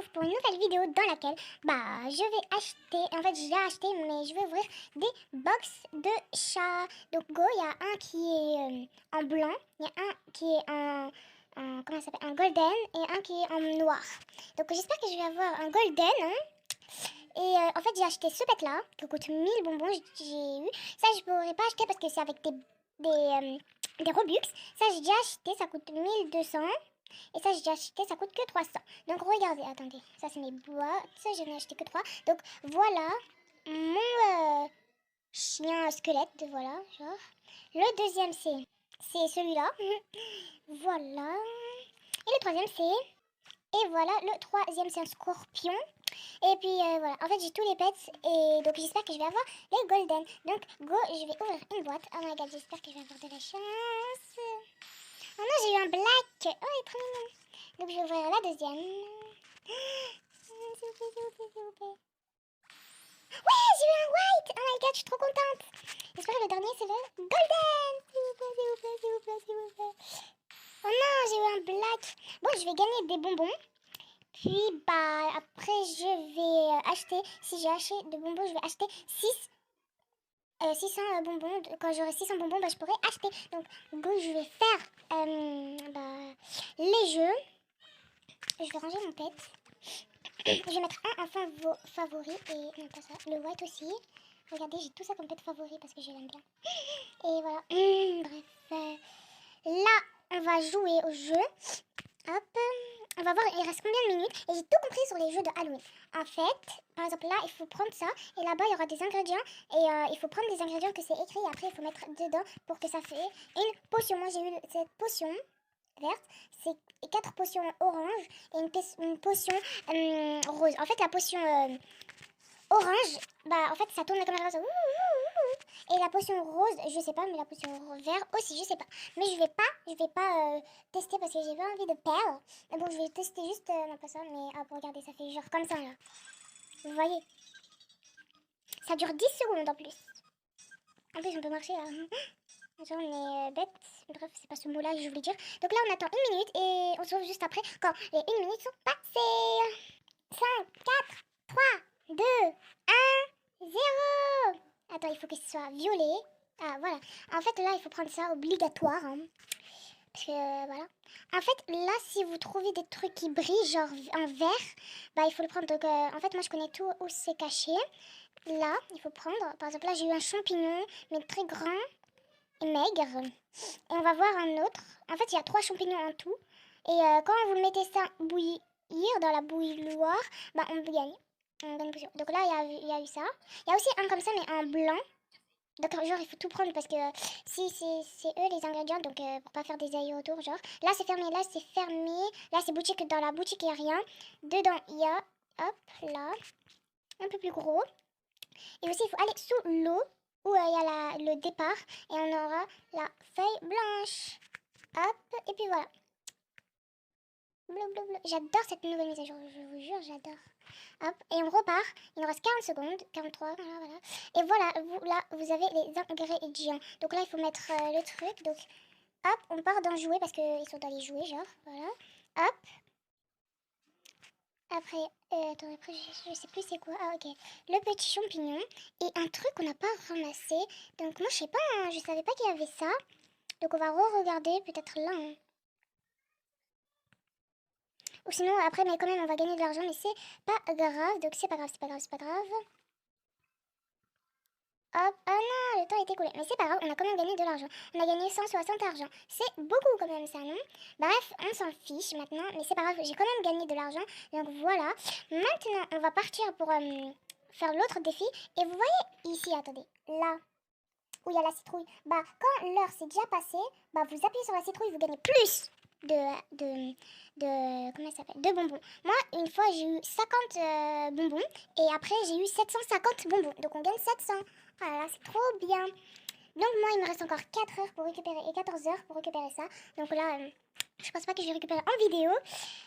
retrouve pour une nouvelle vidéo dans laquelle je vais acheter, en fait j'ai acheté mais je vais ouvrir des box de chats. Donc il y a un qui est en blanc, il y a un qui est comment ça s'appelle, un golden et un qui est en noir. Donc j'espère que je vais avoir un golden, hein. Et en fait j'ai acheté ce pet là qui coûte 1000 bonbons, j'ai eu. Ça je pourrais pas acheter parce que c'est avec des Robux. Ça j'ai déjà acheté, ça coûte 1200. Et ça, j'ai déjà acheté, ça coûte que 300. Donc, regardez, attendez. Ça, c'est mes boîtes. Ça, j'en ai acheté que 3. Donc, voilà mon chien squelette. Voilà, genre. Le deuxième, c'est celui-là. Voilà. Et le troisième, c'est... Et voilà, le troisième, c'est un scorpion. Et puis, voilà. En fait, j'ai tous les pets. Et donc, j'espère que je vais avoir les golden. Donc, go, je vais ouvrir une boîte. Oh my god, j'espère que je vais avoir de la chance. Oh non, j'ai eu un black. Oh, il est trop mignon. Donc, je vais ouvrir la deuxième. S'il vous plaît, s'il vous plaît, s'il vous plaît. Ouais, j'ai eu un white. Oh my god, je suis trop contente. J'espère que le dernier, c'est le golden. S'il vous plaît, s'il vous plaît, s'il vous plaît, s'il vous plaît. Oh non, j'ai eu un black. Bon, je vais gagner des bonbons. Puis, après, je vais acheter. Si j'ai acheté de bonbons, je vais acheter 600 bonbons. Quand j'aurai 600 bonbons, je pourrai acheter. Donc, go, je vais faire les jeux. Je vais ranger mon pet. Je vais mettre un en favori et non pas ça, le white aussi. Regardez, j'ai tout ça comme pet favori parce que je l'aime bien. Et voilà. Bref. Là, on va jouer au jeu. Hop. On va voir, il reste combien de minutes. Et j'ai tout compris sur les jeux de Halloween. En fait, par exemple, là, il faut prendre ça. Et là-bas, il y aura des ingrédients. Et il faut prendre des ingrédients que c'est écrit. Et après, il faut mettre dedans pour que ça fait une potion. Moi, j'ai eu cette potion verte. C'est 4 potions orange et une potion rose. En fait, la potion orange, en fait, ça tourne comme la rose. Et la potion rose, je sais pas, mais la potion vert aussi, je sais pas. Mais je vais pas tester parce que j'ai pas envie de perdre. Mais bon, je vais tester juste, non pas ça, mais hop, regardez, ça fait genre comme ça là. Vous voyez? Ça dure 10 secondes en plus. En plus, on peut marcher là. Genre, on est bête. Bref, c'est pas ce mot-là que je voulais dire. Donc là, on attend une minute et on se retrouve juste après quand les 1 minute sont passées. 5, 4, 3, 2, 1, 0. Attends, il faut que ce soit violet. Ah, voilà. En fait, là, il faut prendre ça obligatoire. Hein. Parce que, voilà. En fait, là, si vous trouvez des trucs qui brillent, genre en vert, il faut le prendre. Donc, en fait, moi, je connais tout où c'est caché. Là, il faut prendre. Par exemple, là, j'ai eu un champignon, mais très grand et maigre. Et on va voir un autre. En fait, il y a 3 champignons en tout. Et quand vous mettez ça bouillir dans la bouilloire, on gagne. On gagne plusieurs. Donc là, il y a eu ça. Il y a aussi un comme ça, mais en blanc. Donc genre, il faut tout prendre parce que si c'est eux les ingrédients, donc pour pas faire des allers-retours, genre. Là, c'est fermé, là, c'est fermé. Là, c'est boutique, dans la boutique, il n'y a rien. Dedans, il y a, hop, là, un peu plus gros. Et aussi, il faut aller sous l'eau où il y a le départ et on aura la feuille blanche. Hop, et puis voilà. Blablabla. J'adore cette nouvelle mise à jour, je vous jure, j'adore. Hop, et on repart. Il nous reste 40 secondes, 43, voilà. Et voilà, là, vous avez les ingrédients. Donc là, il faut mettre le truc. Donc, hop, on part dans jouer parce qu'ils sont allés jouer, genre, voilà. Hop. Après, attends, après, je sais plus c'est quoi. Ah, ok. Le petit champignon et un truc qu'on n'a pas ramassé. Donc, moi, je sais pas, hein, je savais pas qu'il y avait ça. Donc, on va re-regarder, peut-être là, hein. Ou sinon, après, mais quand même, on va gagner de l'argent, mais c'est pas grave. Donc, c'est pas grave, c'est pas grave, c'est pas grave. Hop, oh non, le temps est écoulé. Mais c'est pas grave, on a quand même gagné de l'argent. On a gagné 160 argent. C'est beaucoup quand même ça, non? Bref, on s'en fiche maintenant, mais c'est pas grave, j'ai quand même gagné de l'argent. Donc voilà. Maintenant, on va partir pour faire l'autre défi. Et vous voyez ici, attendez, là, où il y a la citrouille. Quand l'heure s'est déjà passée, vous appuyez sur la citrouille, vous gagnez plus comment ça s'appelle, de bonbons. Moi, une fois, j'ai eu 50 bonbons et après, j'ai eu 750 bonbons. Donc, on gagne 700. Voilà, c'est trop bien. Donc, moi, il me reste encore 4 heures pour récupérer et 14 heures pour récupérer ça. Donc là, je pense pas que je vais récupérer en vidéo.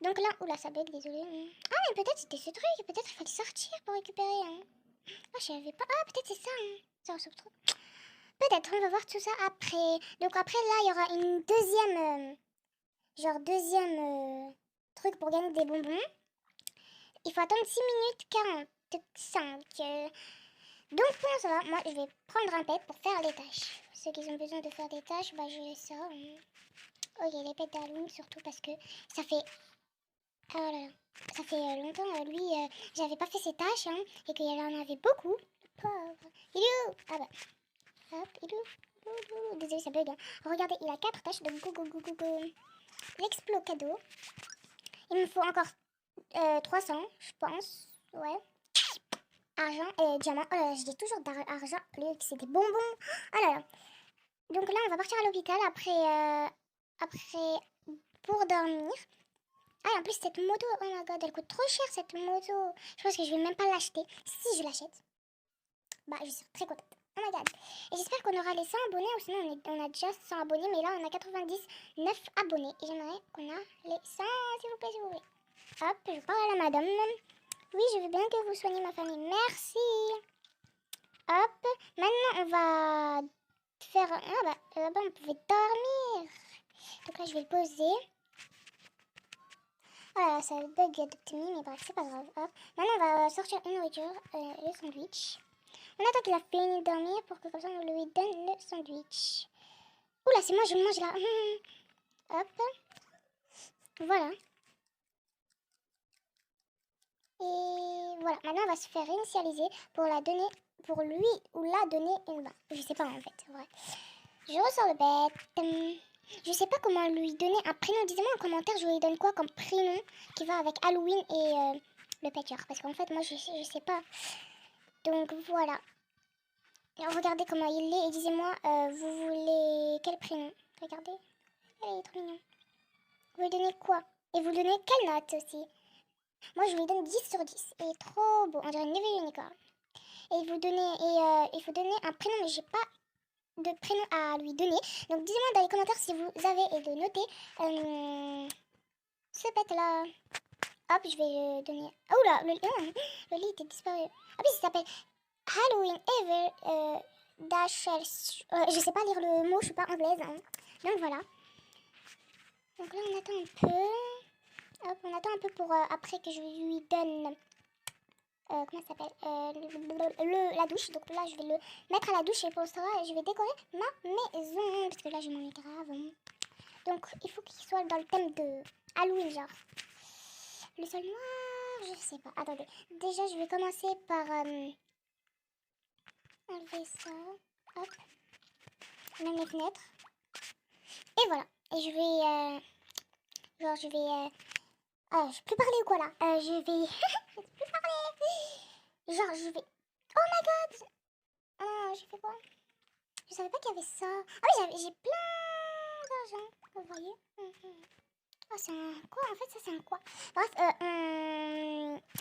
Donc là, oula, ça bug, désolé. Ah, mais peut-être c'était ce truc. Peut-être il fallait sortir pour récupérer. Hein. Ah, je savais pas. Ah, peut-être c'est ça. Hein. Ça ressemble trop. Peut-être, on va voir tout ça après. Donc après, là, il y aura une deuxième... deuxième truc pour gagner des bonbons. il faut attendre 6 minutes 45. Donc bon, ça va. Moi, je vais prendre un pet pour faire les tâches. Ceux qui ont besoin de faire des tâches, bah je laisse ça. Ok, les pets d'Halloween surtout parce que ça fait... Oh là là. Ça fait longtemps, lui, j'avais pas fait ses tâches, hein, et qu'il en avait beaucoup. Pauvre. Il est où? Ah bah. Hop, il est où? Désolé, ça bug. Hein. Regardez, il a 4 tâches, donc go, go, go, go, go. L'explo cadeau. Il me faut encore 300, je pense. Ouais. Argent et diamant. Oh là là, je dis toujours d'argent. Lui, c'est des bonbons. Oh là là. Donc là, on va partir à l'hôpital après pour dormir. Ah, en plus, cette moto, oh my god, elle coûte trop cher cette moto. Je pense que je vais même pas l'acheter. Si je l'achète, bah, je serai très contente. Oh my god. Et j'espère qu'on aura les 100 abonnés, ou sinon on a déjà 100 abonnés, mais là on a 99 abonnés. Et j'aimerais qu'on a les 100, s'il vous plaît, s'il vous plaît. Hop, je parle à la madame. Oui, je veux bien que vous soigniez ma famille. Merci. Hop, maintenant on va faire... Ah bah, là-bas on pouvait dormir. Donc là, je vais le poser. Voilà, ça bug d'optimisme, mais bref, c'est pas grave. Hop. Maintenant, on va sortir une nourriture, le sandwich. On attend qu'il a fini de dormir pour que comme ça on lui donne le sandwich. Oula, c'est moi, je le mange là. Hop. Voilà. Et voilà, maintenant on va se faire initialiser pour la donner, pour lui ou la donner une main. Je sais pas en fait, ouais. Je ressors le bête. Je sais pas comment lui donner un prénom. Dis-moi en commentaire, je lui donne quoi comme prénom qui va avec Halloween et le pêcheur. Parce qu'en fait, moi je sais pas. Donc voilà. Alors, regardez comment il est et disez-moi, vous voulez quel prénom? Regardez, il est trop mignon. Vous lui donnez quoi? Et vous donnez quelle note aussi? Moi je lui donne 10 sur 10. Il est trop beau, on dirait une nouvelle unicorne. Et vous donnez, il faut donner un prénom, mais j'ai pas de prénom à lui donner. Donc dites-moi dans les commentaires si vous avez et de noter ce pet là. Hop, je vais donner. Oh là, le lit était disparu. Ah oui, il s'appelle Halloween Ever Dasher. Je sais pas lire le mot, je suis pas anglaise. Hein. Donc voilà. Donc là, on attend un peu. Hop, on attend un peu pour après que je lui donne. Comment ça s'appelle la douche. Donc là, je vais le mettre à la douche et pour ça, je vais décorer ma maison. Parce que là, je m'ennuie grave. Hein. Donc, il faut qu'il soit dans le thème de Halloween, genre. Le sol noir, je sais pas. Attendez. Déjà, je vais commencer par enlever ça. Hop. Même les fenêtres. Et voilà. Et je vais... genre, je vais... je peux parler ou quoi, là je vais... je peux plus parler. Genre, je vais... Oh my god. Ah, j'ai fait quoi? Je savais pas qu'il y avait ça. Ah oui, j'ai plein d'argent. Vous voyez? Oh, c'est un quoi en fait? Ça, c'est un quoi? Bref,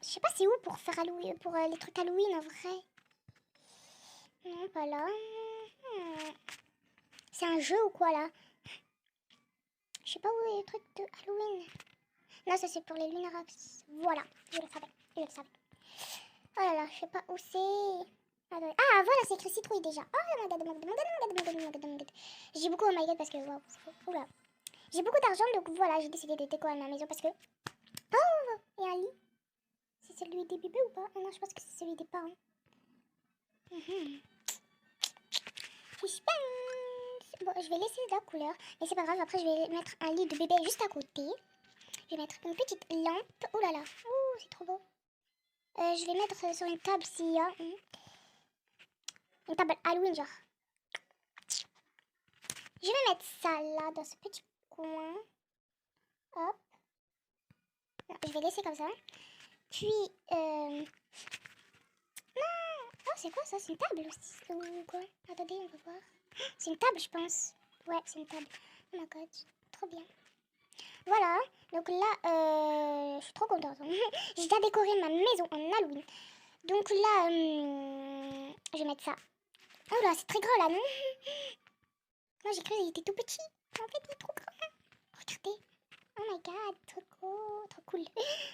je sais pas c'est où pour faire Halloween, pour les trucs Halloween en vrai. Non, pas là. C'est un jeu ou quoi là? Je sais pas où est le truc de Halloween. Non, ça c'est pour les Lunarax. Voilà, je le savais. Je le savais. Oh là là, je sais pas où c'est. Ah voilà, c'est écrit citrouille déjà. Oh my god, oh my god. J'ai beaucoup oh my god parce que waouh, oula. J'ai beaucoup d'argent donc voilà, j'ai décidé de décorer ma maison parce que oh, il y a un lit. C'est celui des bébés ou pas? Ah non, je pense que c'est celui des parents. Suspense. Bon, je vais laisser la couleur, mais c'est pas grave. Après, je vais mettre un lit de bébé juste à côté. Je vais mettre une petite lampe. Oh là là, ouh, c'est trop beau. Je vais mettre sur une table s'il y a une table Halloween genre. Je vais mettre ça là dans ce petit coin. Hop. Non, je vais laisser comme ça. Puis oh, c'est quoi ça? C'est une table aussi ou quoi? Attendez, on va voir. C'est une table, je pense. Ouais, c'est une table. Oh my god, trop bien. Voilà, donc là, je suis trop contente. J'ai déjà décoré ma maison en Halloween. Donc là, je vais mettre ça. Oh là, c'est très grand là, non? Moi, j'ai cru qu'il était tout petit. En fait, il est trop grand. Regardez. Oh my god, trop cool.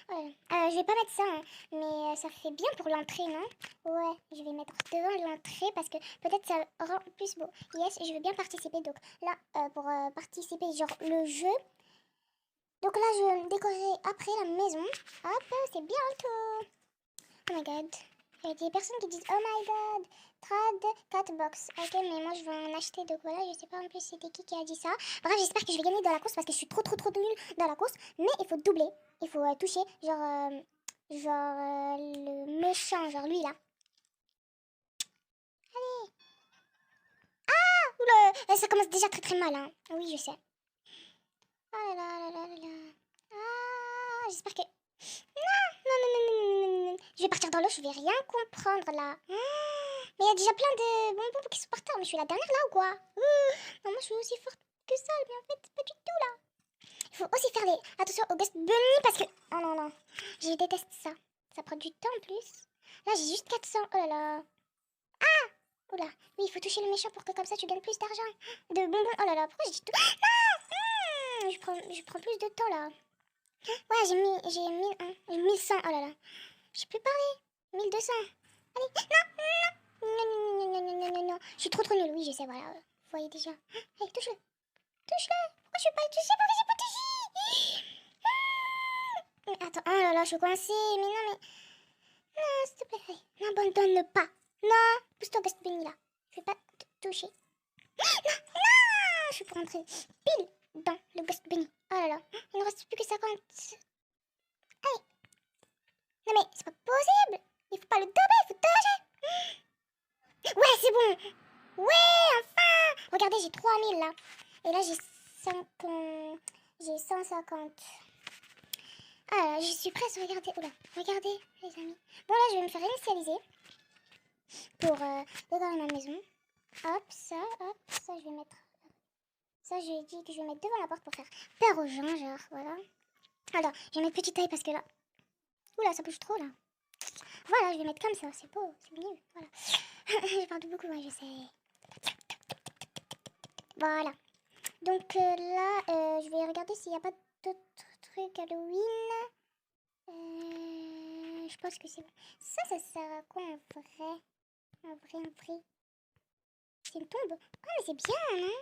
Ouais. Je vais pas mettre ça, hein, mais ça fait bien pour l'entrée, non? Ouais, je vais mettre devant l'entrée parce que peut-être ça rend plus beau. Yes, je veux bien participer. Donc là, pour participer, genre le jeu, Donc là, je décorerai après la maison. Hop, c'est bientôt. Oh my god. Il y a des personnes qui disent oh my god, trad 4 box. Ok, mais moi je vais en acheter. Donc voilà, je sais pas en plus c'était qui a dit ça. Bref, j'espère que je vais gagner dans la course parce que je suis trop nulle dans la course. Mais il faut doubler. Il faut toucher le méchant, genre lui là. Allez. Ah, oula, ça commence déjà très mal. Hein. Oui, je sais. Oh là là là là là là. Ah, j'espère que... Non. Je vais partir dans l'eau, je vais rien comprendre là. Mais il y a déjà plein de bonbons qui sont par terre. Mais je suis la dernière là ou quoi? Non, moi je suis aussi forte que ça, mais en fait, pas du tout là. Il faut aussi faire les... Attention au Ghost Bunny parce que... Oh non. Je déteste ça. Ça prend du temps en plus. Là, j'ai juste 400. Oh là là. Oula. Oui, il faut toucher le méchant pour que comme ça tu gagnes plus d'argent. De bonbons. Oh là là, pourquoi j'ai dit tout? Non. Je prends plus de temps là. Ouais, j'ai 1001, 1100, oh là là. J'ai plus parlé. 1200. Allez, non. Je suis trop nulle, oui, je sais, voilà. Vous voyez déjà. Allez, touche-le. Touche-le. Pourquoi je suis pas touchée? Pourquoi j'ai pas touché? Attends, oh là là, je suis coincée. Mais non, mais... Non, s'il te plaît. Allez, n'abandonne pas. Non, pousse-toi, Ghost Bunny, là. Je vais pas te toucher. Non. Je suis pour rentrer pile dans le Ghost Bunny. Oh là là. Il ne reste plus que 50. Allez. Non mais c'est pas possible. Il faut pas le doper, il faut toucher. Ouais, c'est bon. Ouais, enfin. Regardez, j'ai 3000 là. Et là, j'ai 150. Ah là, je suis presque. Regardez. Oula, regardez, les amis. Bon, là, je vais me faire initialiser pour décorer ma maison. Hop, ça, je vais mettre. Ça, je dis que je vais mettre devant la porte pour faire peur aux gens, genre, voilà. Alors, je vais mettre petite taille parce que là... Oula, ça bouge trop, là. Voilà, je vais mettre comme ça, c'est beau, c'est mieux, voilà. Je parle beaucoup, ouais, je sais. Voilà. Donc là, je vais regarder s'il n'y a pas d'autres trucs Halloween. Je pense que c'est bon. Ça sert à quoi en vrai? En vrai. C'est une tombe. Ah, mais c'est bien, non?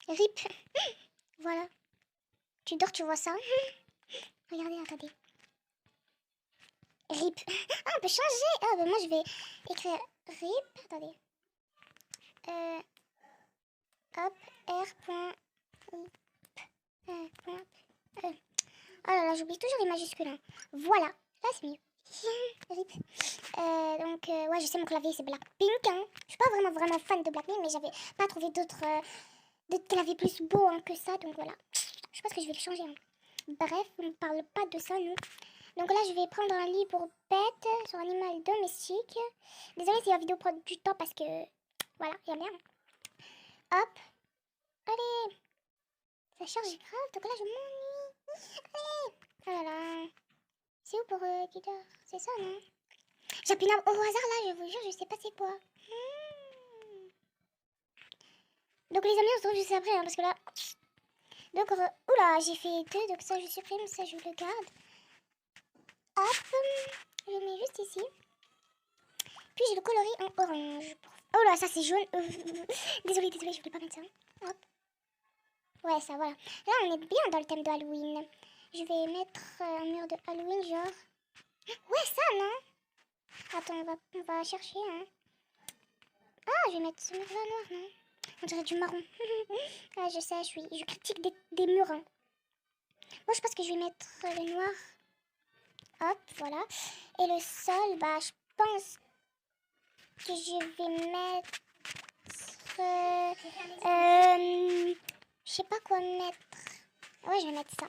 RIP. Voilà. Tu dors, tu vois ça. Regardez, attendez. RIP. Ah, on peut changer. Ah, ben moi je vais écrire RIP. Attendez. Hop, R.IP. Oh là là, j'oublie toujours les majuscules. Hein. Voilà. Là, c'est mieux. RIP. Ouais, je sais, mon clavier, c'est Blackpink. Hein. Je suis pas vraiment fan de Blackpink, mais j'avais pas trouvé d'autres claviers plus beaux hein, que ça. Donc voilà. Je pense que je vais le changer. Hein. Bref, on ne parle pas de ça, nous. Donc là, je vais prendre un lit pour bête sur animal domestique. Désolée si la vidéo prend du temps parce que... Voilà, il y a bien. Hop. Allez. Ça charge grave, donc là, je m'ennuie. Allez. Oh là là. C'est où pour qui dort? C'est ça, non? J'appuie au hasard, là, je vous jure, je sais pas c'est quoi. Donc les amis, on se retrouve juste après, hein, parce que là... Donc, oula, j'ai fait 2, donc ça, je supprime, ça, je le garde. Hop, je le mets juste ici. Puis je le colorie en orange. Oh là, ça c'est jaune. Désolée, je voulais pas mettre ça. Hop. Ouais, ça, voilà. Là, on est bien dans le thème de Halloween. Je vais mettre un mur de Halloween, genre... Ouais, ça, non? Attends, on va chercher, hein. Ah, je vais mettre ce mur-là noir, non? On dirait du marron. Ah, je sais, je critique des murs, hein. Moi, je pense que je vais mettre le noir. Hop, voilà. Et le sol, bah, je pense que je vais mettre... je sais pas quoi mettre. Ouais, je vais mettre ça.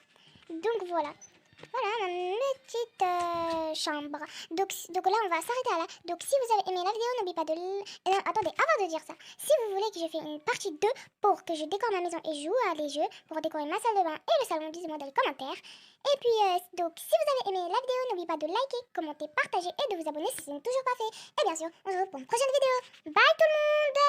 Donc, voilà. Voilà ma petite chambre. Donc là, on va s'arrêter à là. Donc, si vous avez aimé la vidéo, n'oubliez pas de... attendez, avant de dire ça, si vous voulez que je fasse une partie 2 pour que je décore ma maison et joue à des jeux, pour décorer ma salle de bain et le salon, dites-moi dans les commentaires. Et puis, donc, si vous avez aimé la vidéo, n'oubliez pas de liker, commenter, partager et de vous abonner si ce n'est toujours pas fait. Et bien sûr, on se retrouve pour une prochaine vidéo. Bye tout le monde!